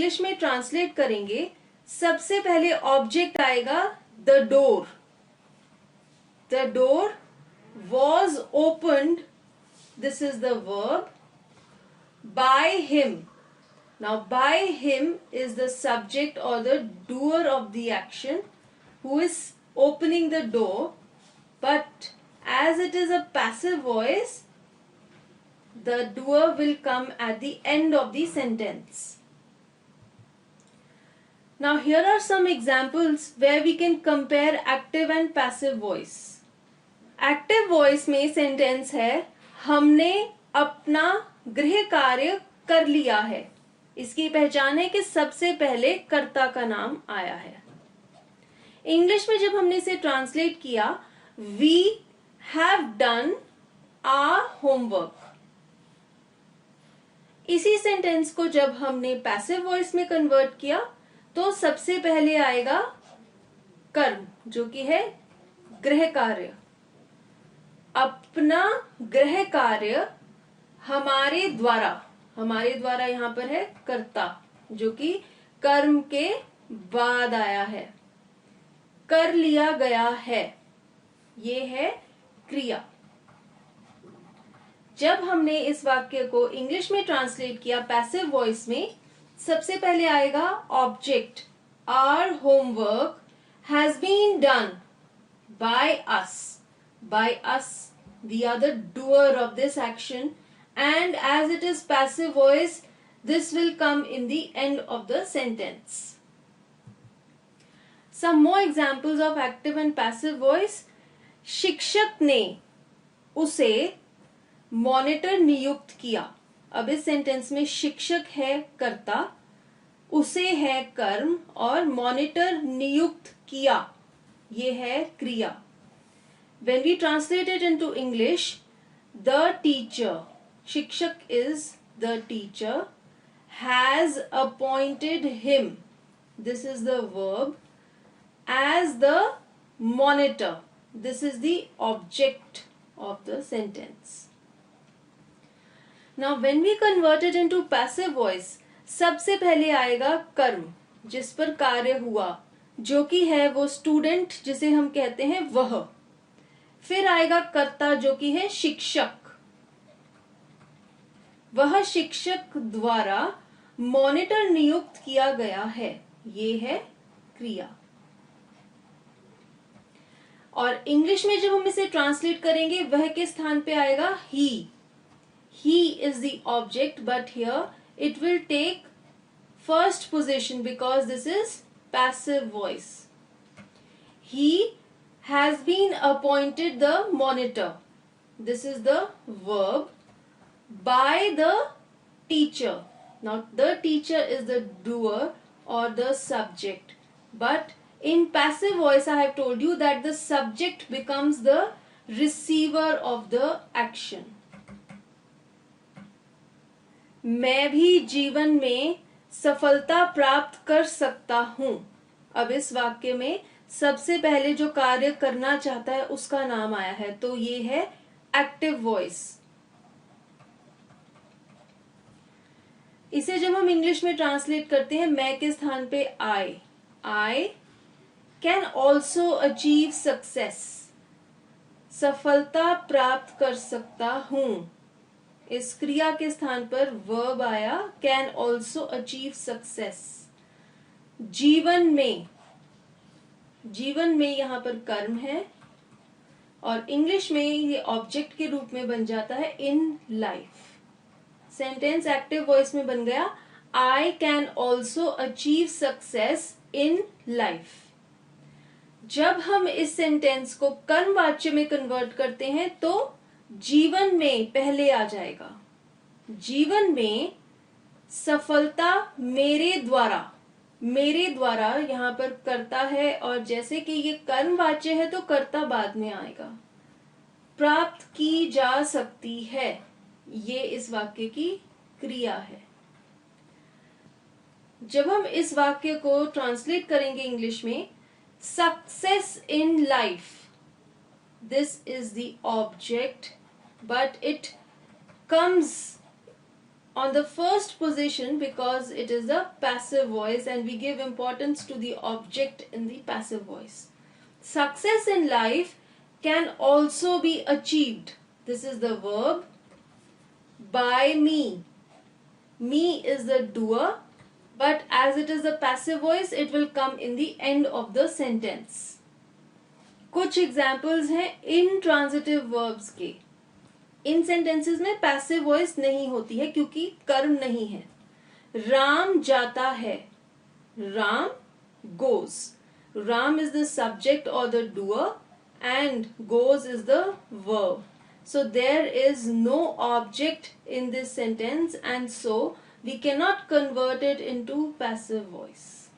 English में translate करेंगे, सबसे पहले ऑब्जेक्ट आएगा the door. The door was opened, this is the verb, by him. Now by him is the subject or the doer of the action who is opening the door, but as it is a passive voice, the doer will come at the end of the sentence. Now here are some examples where we can compare active and passive voice. Active voice में sentence है हमने अपना गृह कार्य कर लिया है. इसकी पहचान है कि सबसे पहले कर्ता का नाम आया है. इंग्लिश में जब हमने इसे ट्रांसलेट किया, we have done our homework. इसी सेंटेंस को जब हमने पैसिव वॉइस में कन्वर्ट किया तो सबसे पहले आएगा कर्म, जो कि है गृह कार्य. अपना गृह कार्य हमारे द्वारा यहां पर है कर्ता, जो कि कर्म के बाद आया है. कर लिया गया है, ये है क्रिया. जब हमने इस वाक्य को इंग्लिश में ट्रांसलेट किया पैसिव वॉइस में, सबसे पहले आएगा object. Our homework has been done by us. By us, we are the doer of this action, and as it is passive voice, this will come in the end of the sentence. Some more examples of active and passive voice. शिक्षक ने उसे monitor नियुक्त किया. अब इस sentence में शिक्षक है कर्ता, उसे है कर्म और मॉनिटर नियुक्त किया ये है क्रिया. When we translate it into English, the teacher, शिक्षक is the teacher, has appointed him, this is the verb, as the monitor, this is the object of the sentence. Now when we convert it into passive voice, सबसे पहले आएगा कर्म, जिस पर कार्य हुआ, जो कि है वो स्टूडेंट जिसे हम कहते हैं वह. फिर आएगा कर्ता, जो कि है शिक्षक. वह शिक्षक द्वारा मॉनिटर नियुक्त किया गया है, ये है क्रिया. और इंग्लिश में जब हम इसे ट्रांसलेट करेंगे, वह के स्थान पे आएगा he. He is the object, but here it will take first position because this is passive voice. He has been appointed the monitor, this is the verb, by the teacher. Now the teacher is the doer or the subject, but in passive voice I have told you that the subject becomes the receiver of the action. मैं भी जीवन में सफलता प्राप्त कर सकता हूं. अब इस वाक्य में सबसे पहले जो कार्य करना चाहता है उसका नाम आया है, तो ये है एक्टिव वॉइस. इसे जब हम इंग्लिश में ट्रांसलेट करते हैं, मैं के स्थान पे I can also achieve success. सफलता प्राप्त कर सकता हूं. इस क्रिया के स्थान पर वर्ब आया कैन ऑल्सो अचीव सक्सेस. जीवन में यहां पर कर्म है और इंग्लिश में ये ऑब्जेक्ट के रूप में बन जाता है in life. Sentence active voice में बन गया I can also achieve success in life. जब हम इस सेंटेंस को कर्मवाच्य में कन्वर्ट करते हैं तो जीवन में पहले आ जाएगा. जीवन में सफलता मेरे द्वारा यहां पर कर्ता है और जैसे कि ये कर्मवाच्य है तो कर्ता बाद में आएगा. प्राप्त की जा सकती है, ये इस वाक्य की क्रिया है. जब हम इस वाक्य को ट्रांसलेट करेंगे इंग्लिश में, success in life, this is the object but it comes on the first position because it is a passive voice and we give importance to the object in the passive voice. Success in life can also be achieved. This is the verb by me. Me is the doer, but as it is a passive voice, it will come in the end of the sentence. कुछ examples हैं intransitive verbs के. इन sentences में passive voice नहीं होती है क्योंकि कर्म नहीं है. राम जाता है, Ram goes. Ram is the subject or the doer and goes is the verb. So there is no object in this sentence and so we cannot convert it into passive voice.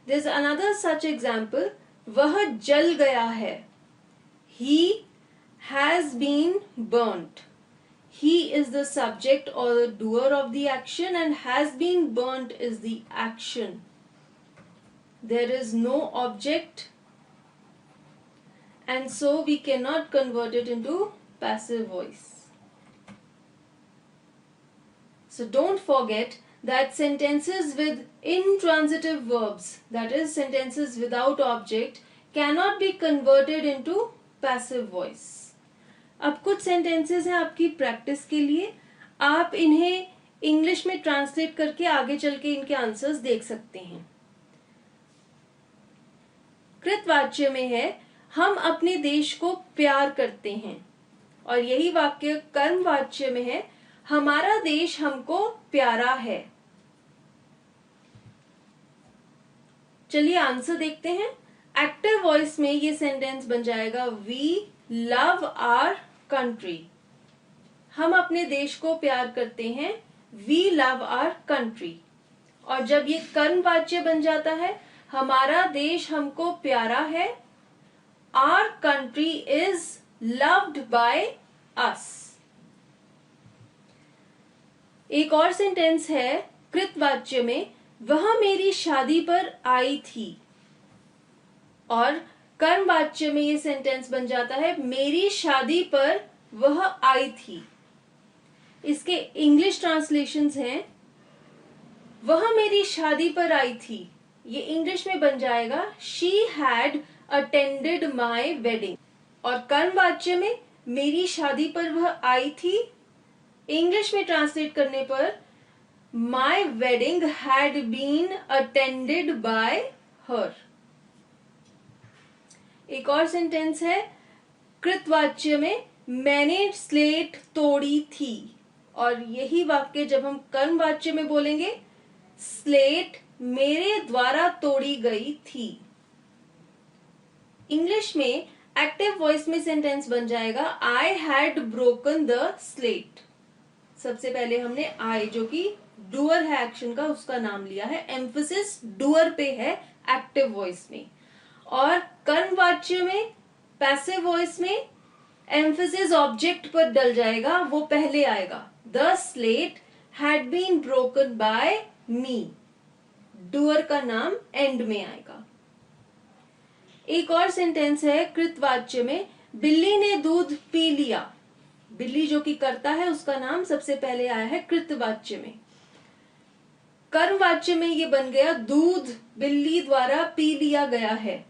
There's another such example. वह जल गया है. He has been burnt. He is the subject or the doer of the action and has been burnt is the action. There is no object and so we cannot convert it into passive voice. So don't forget that sentences with intransitive verbs, that is sentences without object, cannot be converted into passive voice. अब कुछ sentences हैं आपकी practice के लिए. आप इन्हें English में translate करके आगे चल के इनके आंसर्स देख सकते हैं. कृतवाच्य में है हम अपने देश को प्यार करते हैं और यही वाक्य कर्मवाच्य में है हमारा देश हमको प्यारा है. चलिए आंसर देखते हैं. एक्टिव वॉइस में ये सेंटेंस बन जाएगा वी लव आवर कंट्री. हम अपने देश को प्यार करते हैं, वी लव आवर कंट्री. और जब ये कर्मवाच्य बन जाता है हमारा देश हमको प्यारा है, our country is loved by us. एक और सेंटेंस है कृतवाच्य में वह मेरी शादी पर आई थी और कर्मवाच्य में ये सेंटेंस बन जाता है मेरी शादी पर वह आई थी. इसके इंग्लिश ट्रांसलेशंस हैं वह मेरी शादी पर आई थी. ये इंग्लिश में बन जाएगा she had attended my wedding. और कर्मवाच्य में मेरी शादी पर वह आई थी, इंग्लिश में ट्रांसलेट करने पर my wedding had been attended by her. एक और सेंटेंस है कृतवाच्य में मैंने स्लेट तोड़ी थी और यही वाक्य जब हम कर्मवाच्य में बोलेंगे स्लेट मेरे द्वारा तोड़ी गई थी. इंग्लिश में एक्टिव वॉइस में सेंटेंस बन जाएगा I had broken the slate. सबसे पहले हमने आई जो कि डूअर है एक्शन का उसका नाम लिया है, एम्फेसिस डूअर पे है एक्टिव वॉइस में. और कर्मवाच्य में पैसिव वॉइस में एम्फेसिस ऑब्जेक्ट पर डल जाएगा, वो पहले आएगा. The slate had been broken by me. Doer का नाम एंड में आएगा. एक और सेंटेंस है कृतवाच्य में बिल्ली ने दूध पी लिया. बिल्ली जो कि करता है उसका नाम सबसे पहले आया है कृतवाच्य में. कर्मवाच्य में ये बन गया दूध बिल्ली द्वारा पी लिया गया है.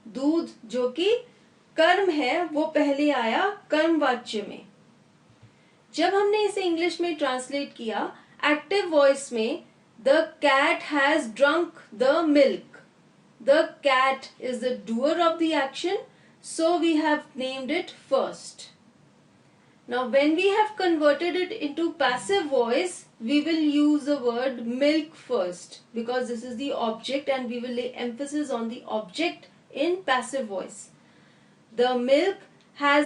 दूध जो कि कर्म है वो पहले आया कर्मवाच्य में. जब हमने इसे इंग्लिश में ट्रांसलेट किया एक्टिव वॉइस में the cat has drunk the milk. The cat is the doer of the action, so we have named it first. Now when we have converted it into passive voice, we will use the word milk first because this is the object and we will lay emphasis on the object in passive voice. The milk has